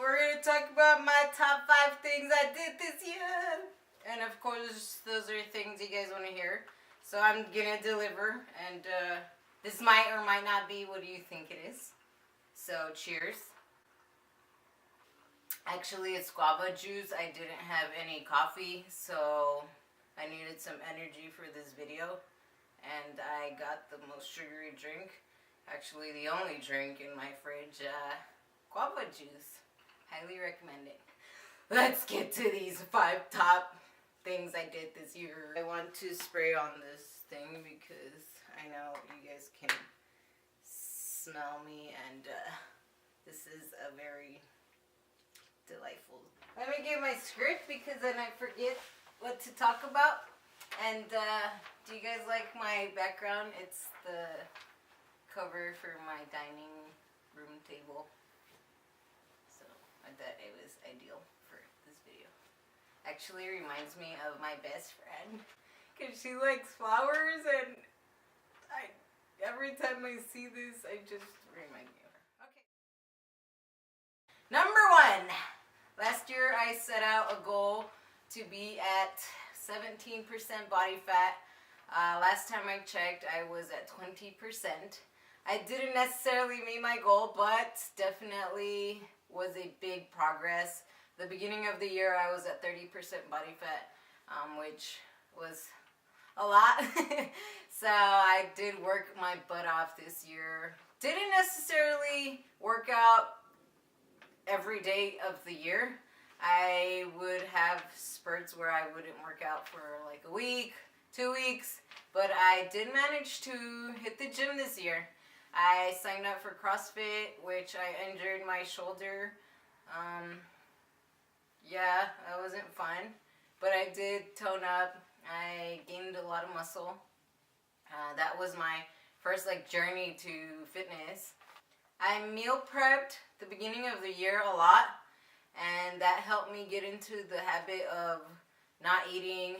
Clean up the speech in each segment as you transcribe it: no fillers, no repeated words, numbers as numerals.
we're gonna talk about my top 5 things I did this year. And of course, those are things you guys want to hear. So I'm gonna deliver, and this might or might not be what do you think it is. So cheers. Actually, it's guava juice. I didn't have any coffee, so I needed some energy for this video. And I got the most sugary drink. Actually, the only drink in my fridge, guava juice. Highly recommend it. Let's get to these 5 top things I did this year. I want to spray on this thing because I know you guys can smell me, and this is a very delightful. Let me get my script because then I forget what to talk about. And do you guys like my background? It's the cover for my dining room table. So I thought it was ideal for this video. Actually reminds me of my best friend because she likes flowers, and every time I see this I just remind me of her. Okay. Number 1. Last year I set out a goal to be at 17% body fat. Last time I checked I was at 20%. I didn't necessarily meet my goal, but definitely was a big progress. The beginning of the year I was at 30% body fat, which was a lot. So I did work my butt off this year. Didn't necessarily work out every day of the year. I would have spurts where I wouldn't work out for like a week, 2 weeks, but I did manage to hit the gym this year. I signed up for CrossFit, which I injured my shoulder. Yeah, that wasn't fun, but I did tone up. I gained a lot of muscle. That was my first journey to fitness. I meal prepped the beginning of the year a lot, and that helped me get into the habit of not eating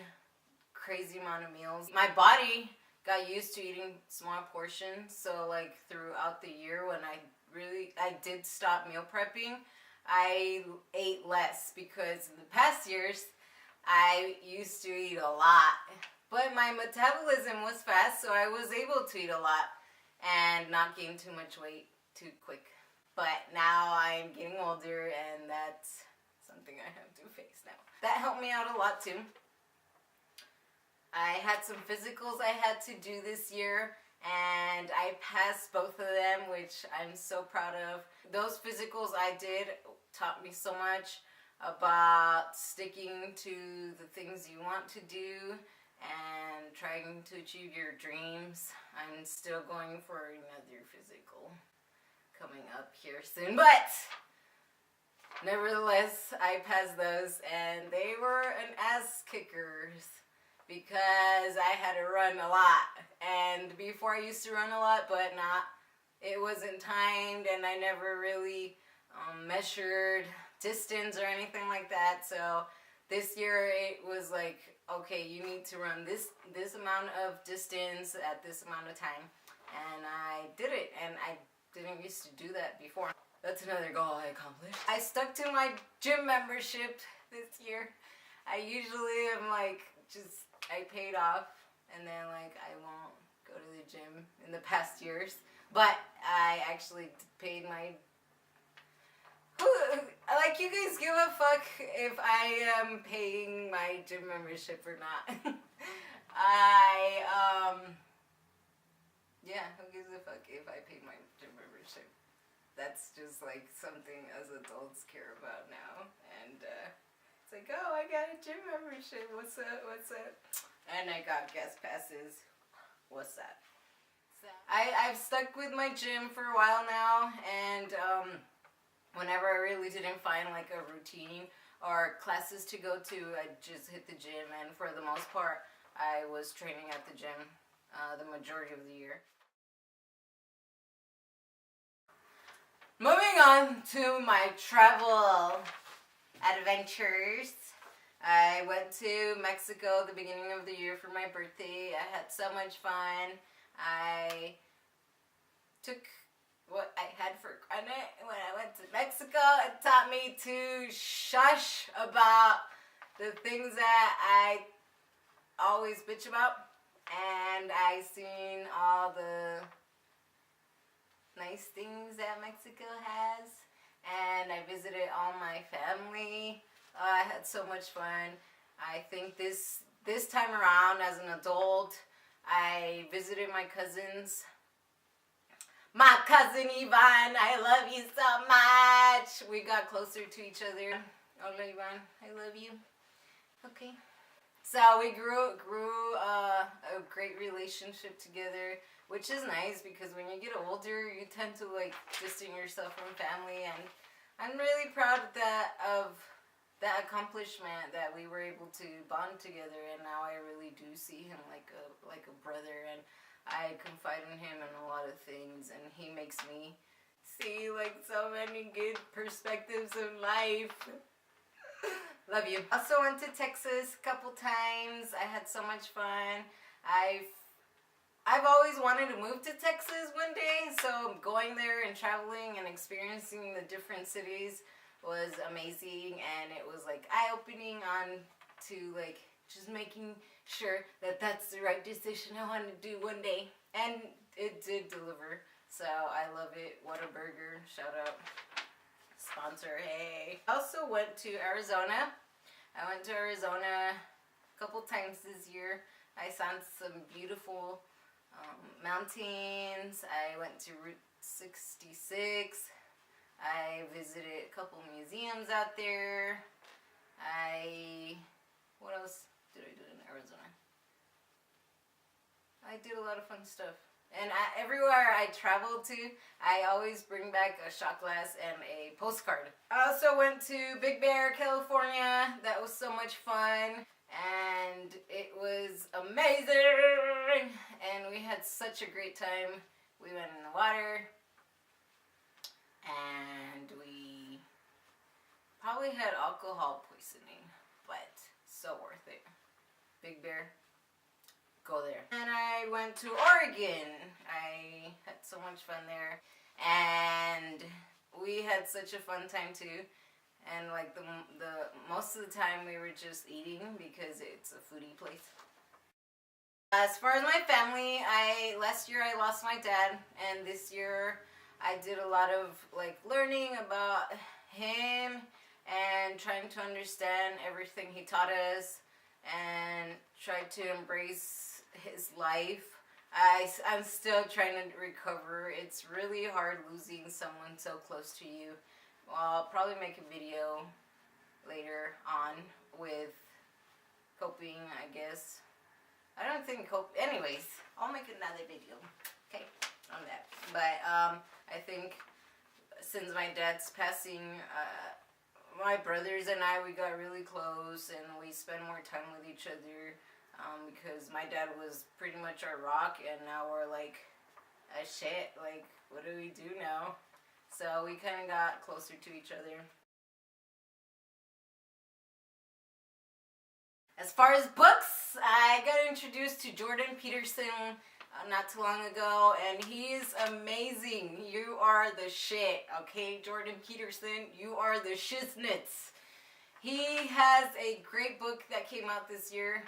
crazy amount of meals. My body got used to eating small portions, so throughout the year when I did stop meal prepping, I ate less because in the past years I used to eat a lot, but my metabolism was fast, so I was able to eat a lot and not gain too much weight too quick. But now I'm getting older, and that's something I have to face now. That helped me out a lot too. I had some physicals I had to do this year, and I passed both of them, which I'm so proud of. Those physicals I did taught me so much about sticking to the things you want to do and trying to achieve your dreams. I'm still going for another physical coming up here soon, but nevertheless I passed those, and they were an ass kickers because I had to run a lot. And before I used to run a lot, but it wasn't timed, and I never really measured distance or anything like that. So this year it was like, okay, you need to run this amount of distance at this amount of time, and I did it, and I didn't used to do that before. That's another goal I accomplished. I stuck to my gym membership this year. I usually am I paid off, and then I won't go to the gym in the past years, but I actually paid my you guys give a fuck if I am paying my gym membership or not. Yeah, who gives a fuck if I pay my gym membership? That's just something us adults care about now. And it's oh, I got a gym membership. What's up? What's up? And I got guest passes. What's that? So I've stuck with my gym for a while now, and whenever I really didn't find a routine or classes to go to, I just hit the gym, and for the most part I was training at the gym the majority of the year. Moving on to my travel adventures. I went to Mexico the beginning of the year for my birthday. I had so much fun. I took what I had for granted when I went to Mexico. Mexico, it taught me to shush about the things that I always bitch about. And I seen all the nice things that Mexico has. And I visited all my family. I had so much fun. I think this time around as an adult, I visited my cousins. My cousin Ivan, I love you so much. We got closer to each other. Hola Ivan, I love you. Okay. So we grew a great relationship together, which is nice because when you get older, you tend to like distance yourself from family, and I'm really proud of that accomplishment that we were able to bond together, and now I really do see him like a brother, and I confide in him in a lot of things, and he makes me see like so many good perspectives of life. Love you. Also went to Texas a couple times. I had so much fun. I've always wanted to move to Texas one day, so going there and traveling and experiencing the different cities was amazing, and it was like eye-opening on to like just making sure that that's the right decision I want to do one day, and it did deliver. So I love it. Whataburger, shout out. Sponsor, hey. I also went to Arizona. I went to Arizona a couple times this year. I saw some beautiful mountains. I went to Route 66. I visited a couple museums out there. What else did I do in Arizona? I did a lot of fun stuff. And everywhere I travel to, I always bring back a shot glass and a postcard. I also went to Big Bear, California. That was so much fun. And it was amazing. And we had such a great time. We went in the water. And we probably had alcohol poisoning. But so worth it. Big Bear. Go there. And I went to Oregon. I had so much fun there, and we had such a fun time too. And like the most of the time we were just eating because it's a foodie place. As far as my family, last year I lost my dad, and this year I did a lot of like learning about him and trying to understand everything he taught us and try to embrace his life. I'm still trying to recover. It's really hard losing someone so close to you. Well, I'll probably make a video later on with coping, I guess. I don't think anyways, I'll make another video, okay, on that. But I think since my dad's passing, my brothers and I, we got really close, and we spend more time with each other. Because my dad was pretty much our rock, and now we're like, shit, like, what do we do now? So we kind of got closer to each other. As far as books, I got introduced to Jordan Peterson not too long ago, and he's amazing. You are the shit, okay? Jordan Peterson, you are the shiznits. He has a great book that came out this year.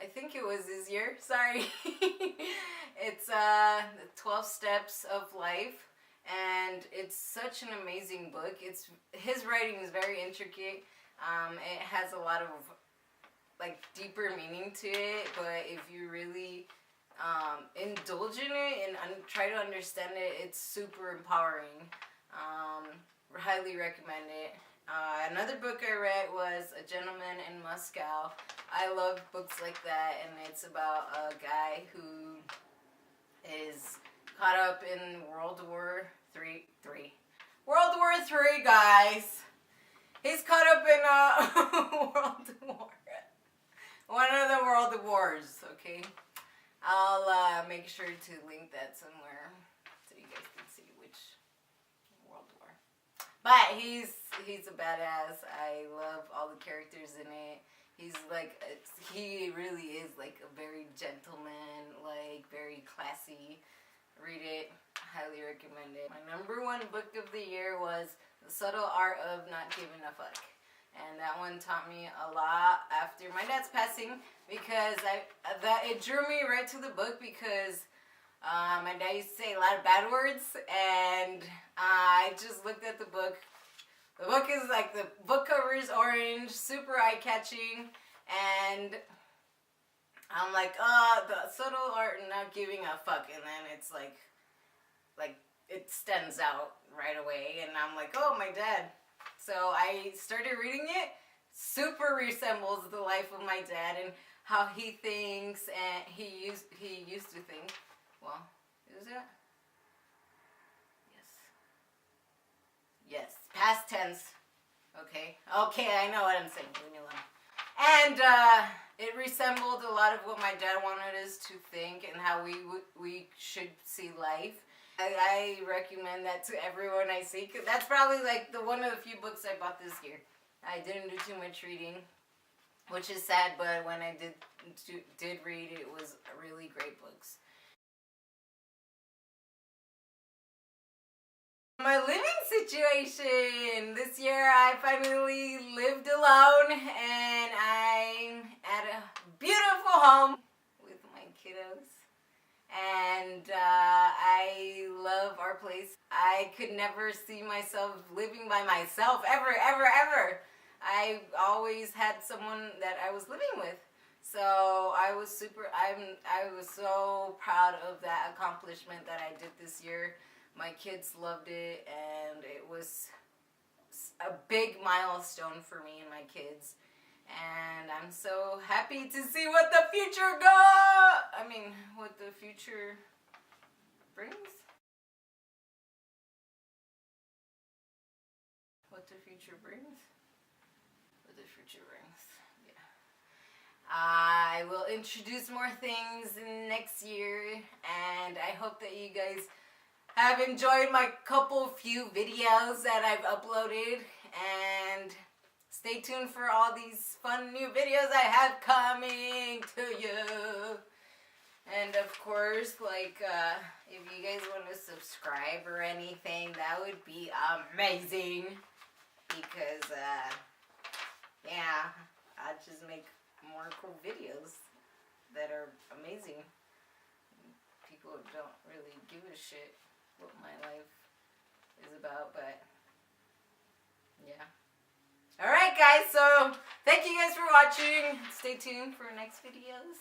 I think it was this year, sorry. It's the 12 Steps of Life, and it's such an amazing book. His writing is very intricate. It has a lot of like deeper meaning to it, but if you really indulge in it and try to understand it, it's super empowering. Highly recommend it. Another book I read was A Gentleman in Moscow. I love books like that, and it's about a guy who is caught up in World War III. World War III, guys. He's caught up in World War. One of the World Wars, okay? I'll make sure to link that somewhere so you guys can see which World War. But he's a badass. I love all the characters in it. He's like, he really is like a very gentleman, like very classy. Read it. Highly recommend it. My number one book of the year was The Subtle Art of Not Giving a Fuck. And that one taught me a lot after my dad's passing, because it drew me right to the book, because my dad used to say a lot of bad words, and I just looked at the book. The book is like, the book cover is orange, super eye-catching, and I'm like, the subtle art of not giving a fuck, and then it's like it stands out right away, and I'm like, oh, my dad. So I started reading it. Super resembles the life of my dad and how he thinks, and he used to think. Well, is it? Yes, past tense. Okay, I know what I'm saying. Leave me alone. And it resembled a lot of what my dad wanted us to think and how we should see life. I recommend that to everyone I see, 'cause that's probably like one of the few books I bought this year. I didn't do too much reading, which is sad, but when I did read, it was really great books. My living situation. This year I finally lived alone, and I'm at a beautiful home with my kiddos. And I love our place. I could never see myself living by myself, ever, ever, ever. I always had someone that I was living with. So I was so proud of that accomplishment that I did this year. My kids loved it, and it was a big milestone for me and my kids. And I'm so happy to see what the future what the future brings. What the future brings. What the future brings. Yeah. I will introduce more things next year, and I hope that you guys have enjoyed my few videos that I've uploaded, and stay tuned for all these fun new videos I have coming to you. And of course, if you guys want to subscribe or anything, that would be amazing, because yeah, I just make more cool videos that are amazing. People don't really give a shit what my life is about, but yeah. Alright guys, so thank you guys for watching. Stay tuned for next videos.